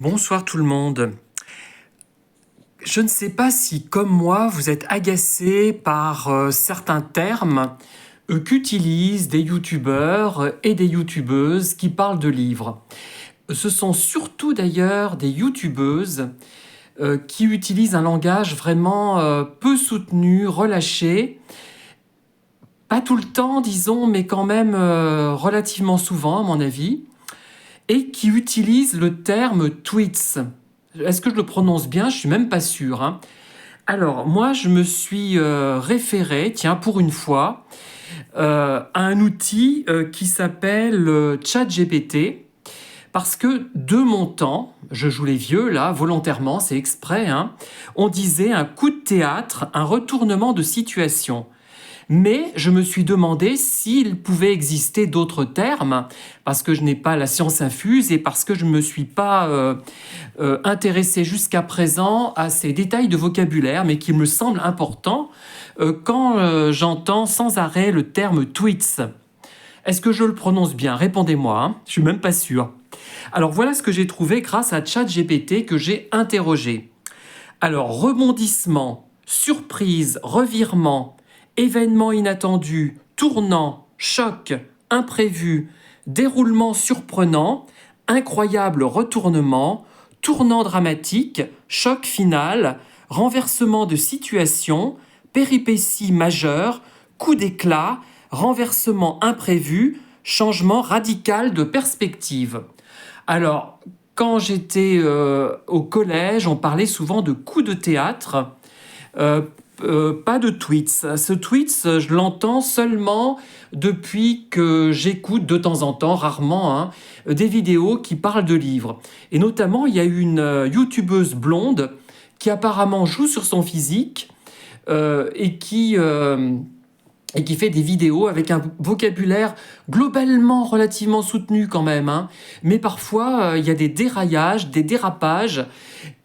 Bonsoir tout le monde. Je ne sais pas si, comme moi, vous êtes agacé par certains termes qu'utilisent des youtubeurs et des youtubeuses qui parlent de livres. Ce sont surtout d'ailleurs des youtubeuses qui utilisent un langage vraiment peu soutenu, relâché. Pas tout le temps, disons, mais quand même relativement souvent, à mon avis, et qui utilisent le terme tweets. Est-ce que je le prononce bien? Je suis même pas sûr, hein. Alors, moi, je me suis référé, tiens, pour une fois, à un outil qui s'appelle ChatGPT, parce que de mon temps, je joue les vieux là, volontairement, c'est exprès, hein, on disait un coup de théâtre, un retournement de situation. Mais je me suis demandé s'il pouvait exister d'autres termes, parce que je n'ai pas la science infuse et parce que je ne me suis pas intéressé jusqu'à présent à ces détails de vocabulaire, mais qui me semblent importants quand j'entends sans arrêt le terme tweets. Est-ce que je le prononce bien? Répondez-moi, hein. Je suis même pas sûr. Alors voilà ce que j'ai trouvé grâce à ChatGPT que j'ai interrogé. Alors, rebondissement, surprise, revirement, événement inattendu, tournant, choc, imprévu, déroulement surprenant, incroyable retournement, tournant dramatique, choc final, renversement de situation, péripétie majeure, coup d'éclat, renversement imprévu, changement radical de perspective. Alors, quand j'étais au collège, on parlait souvent de coups de théâtre, pas de tweets. Ce tweets, je l'entends seulement depuis que j'écoute de temps en temps, rarement, hein, des vidéos qui parlent de livres. Et notamment, il y a une youtubeuse blonde qui apparemment joue sur son physique et qui fait des vidéos avec un vocabulaire globalement relativement soutenu quand même, hein. Mais parfois il y a des déraillages, des dérapages,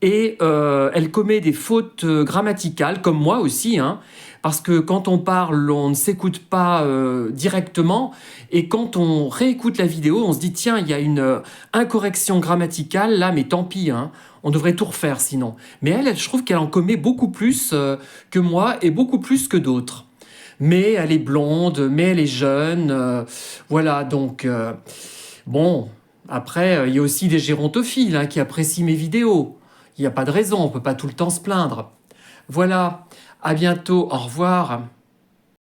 et elle commet des fautes grammaticales, comme moi aussi, hein, parce que quand on parle, on ne s'écoute pas directement, et quand on réécoute la vidéo, on se dit tiens, il y a une incorrection grammaticale là, mais tant pis, hein, on devrait tout refaire sinon. Mais elle, je trouve qu'elle en commet beaucoup plus que moi, et beaucoup plus que d'autres. Mais elle est blonde, mais elle est jeune, voilà, donc bon, après, il y a aussi des gérontophiles hein, qui apprécient mes vidéos. Il n'y a pas de raison, on ne peut pas tout le temps se plaindre. Voilà, à bientôt, au revoir.